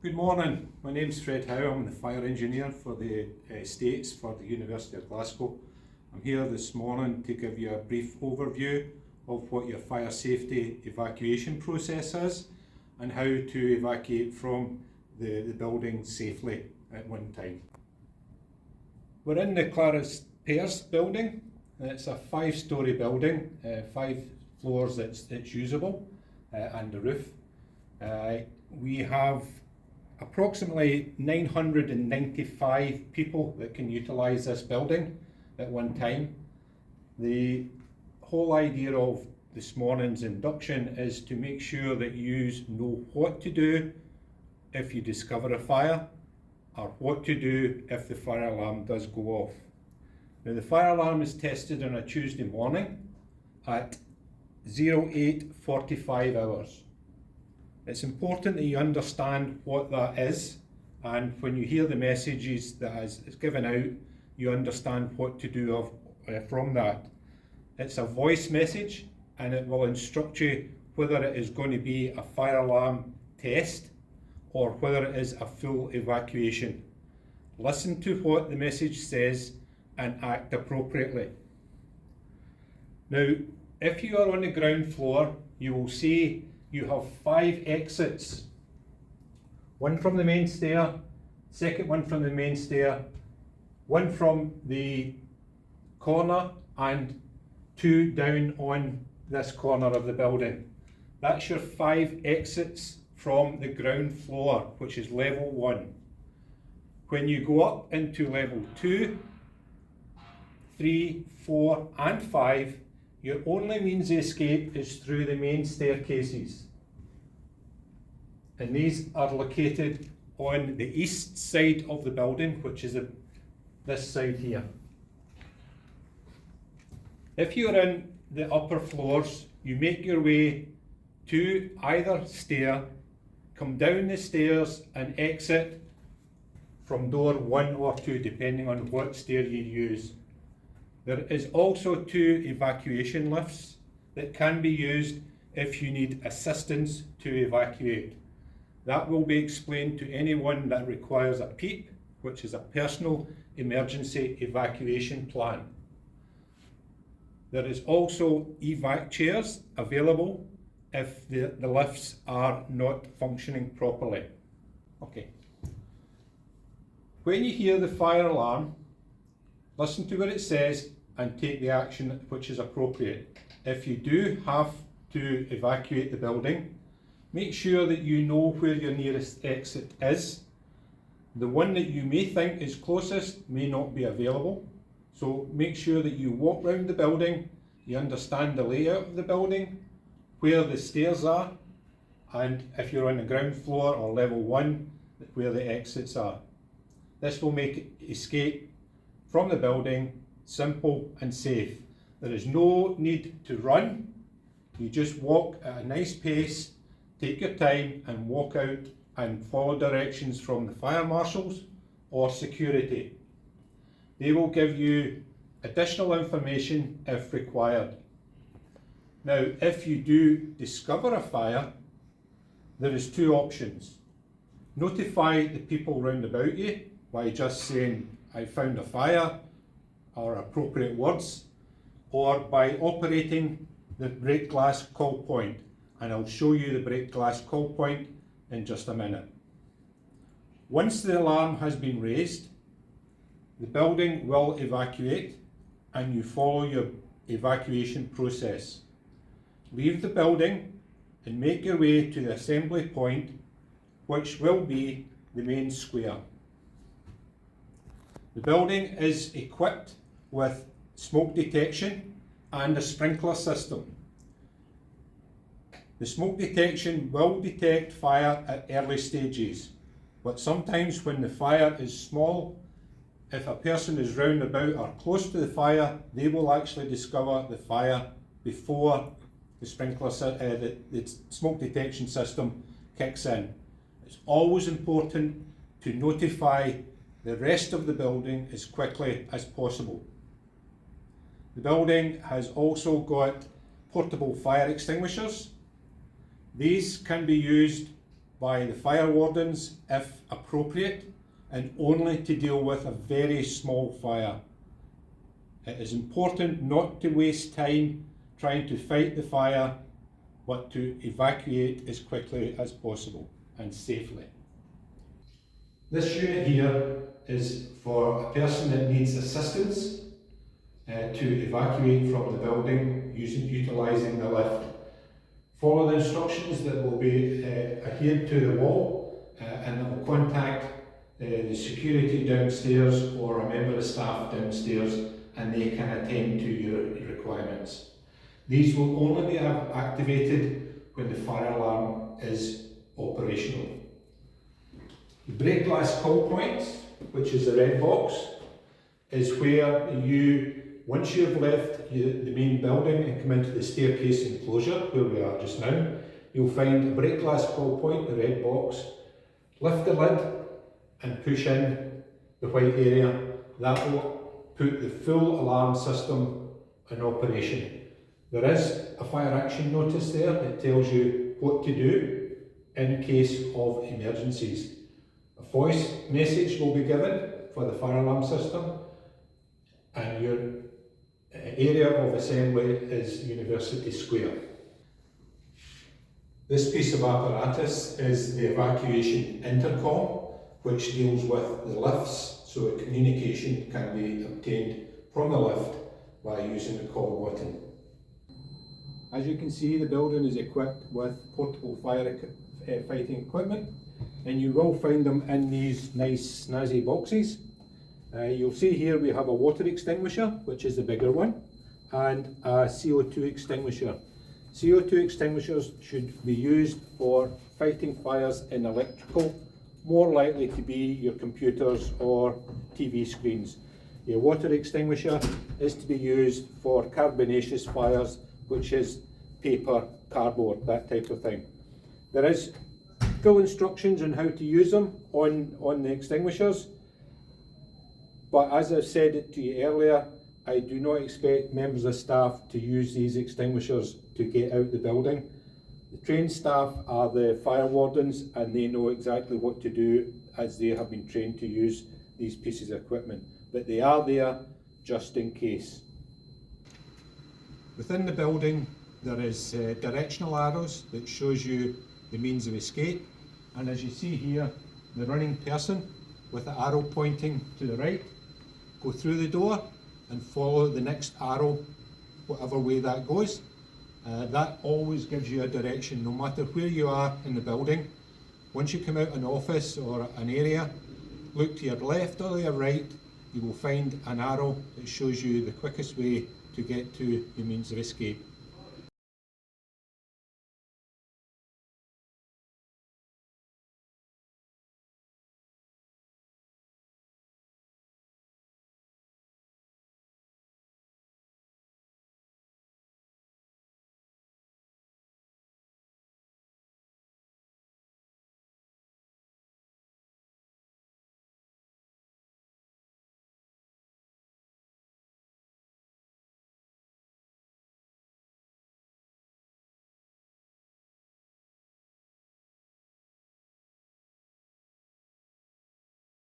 Good morning, my name's Fred Howe. I'm the fire engineer for the estates for the University of Glasgow. I'm here this morning to give you a brief overview of what your fire safety evacuation process is and how to evacuate from the building safely at one time. We're in the Clarice Pears Building. It's a 5-storey building, 5 floors that's usable, and the roof. We have approximately 995 people that can utilise this building at one time. The whole idea of this morning's induction is to make sure that you know what to do if you discover a fire, or what to do if the fire alarm does go off. Now, the fire alarm is tested on a Tuesday morning at 08:45 hours. It's important that you understand what that is, and when you hear the messages that is given out, you understand what to do from that. It's a voice message, and it will instruct you whether it is going to be a fire alarm test or whether it is a full evacuation. Listen to what the message says and act appropriately. Now, if you are on the ground floor, you will see you have 5 exits. One from the main stair, second one from the main stair, one from the corner, and 2 down on this corner of the building. That's your 5 exits from the ground floor, which is level 1. When you go up into level 2, 3, 4 and 5, your only means of escape is through the main staircases. And these are located on the east side of the building, which is this side here. If you're in the upper floors, you make your way to either stair, come down the stairs and exit from door 1 or 2, depending on what stair you use. There is also 2 evacuation lifts that can be used if you need assistance to evacuate. That will be explained to anyone that requires a PEEP, which is a personal emergency evacuation plan. There is also evac chairs available if the lifts are not functioning properly. Okay. When you hear the fire alarm, listen to what it says and take the action which is appropriate. If you do have to evacuate the building, make sure that you know where your nearest exit is. The one that you may think is closest may not be available, so make sure that you walk round the building, you understand the layout of the building, where the stairs are, and if you're on the ground floor or level 1, where the exits are. This will make escape from the building simple and safe. There is no need to run. You just walk at a nice pace, take your time and walk out and follow directions from the fire marshals or security. They will give you additional information if required. Now, if you do discover a fire, there is 2 options. Notify the people round about you by just saying, I found a fire, or appropriate words, or by operating the break glass call point. And I'll show you the break glass call point in just a minute. Once the alarm has been raised, the building will evacuate and you follow your evacuation process. Leave the building and make your way to the assembly point, which will be the main square. The building is equipped with smoke detection and a sprinkler system. The smoke detection will detect fire at early stages, but sometimes when the fire is small, if a person is round about or close to the fire, they will actually discover the fire before the smoke detection system kicks in. It's always important to notify the rest of the building as quickly as possible. The building has also got portable fire extinguishers. These can be used by the fire wardens if appropriate, and only to deal with a very small fire. It is important not to waste time trying to fight the fire, but to evacuate as quickly as possible and safely. This unit here is for a person that needs assistance to evacuate from the building utilising the lift. Follow the instructions that will be adhered to the wall, and it will contact the security downstairs or a member of staff downstairs, and they can attend to your requirements. These will only be activated when the fire alarm is operational. The break glass call point, which is the red box, is where you, once you've left the main building and come into the staircase enclosure, where we are just now, you'll find a break glass call point, the red box. Lift the lid and push in the white area. That will put the full alarm system in operation. There is a fire action notice there that tells you what to do in case of emergencies. A voice message will be given for the fire alarm system, and your area of assembly is University Square. This piece of apparatus is the evacuation intercom, which deals with the lifts, so that communication can be obtained from the lift by using the call button. As you can see, the building is equipped with portable fire fighting equipment, and you will find them in these nice snazzy boxes. You'll see here we have a water extinguisher, which is the bigger one, and a CO2 extinguisher. CO2 extinguishers should be used for fighting fires in electrical, more likely to be your computers or TV screens. Your water extinguisher is to be used for carbonaceous fires, which is paper, cardboard, that type of thing. There is full instructions on how to use them on the extinguishers, but as I've said it to you earlier, I do not expect members of staff to use these extinguishers to get out the building. The trained staff are the fire wardens, and they know exactly what to do as they have been trained to use these pieces of equipment, but they are there just in case. Within the building there is directional arrows that shows you the means of escape, and as you see here, the running person with the arrow pointing to the right, go through the door and follow the next arrow whatever way that goes. That always gives you a direction no matter where you are in the building. Once you come out an office or an area, look to your left or your right, you will find an arrow that shows you the quickest way to get to your means of escape.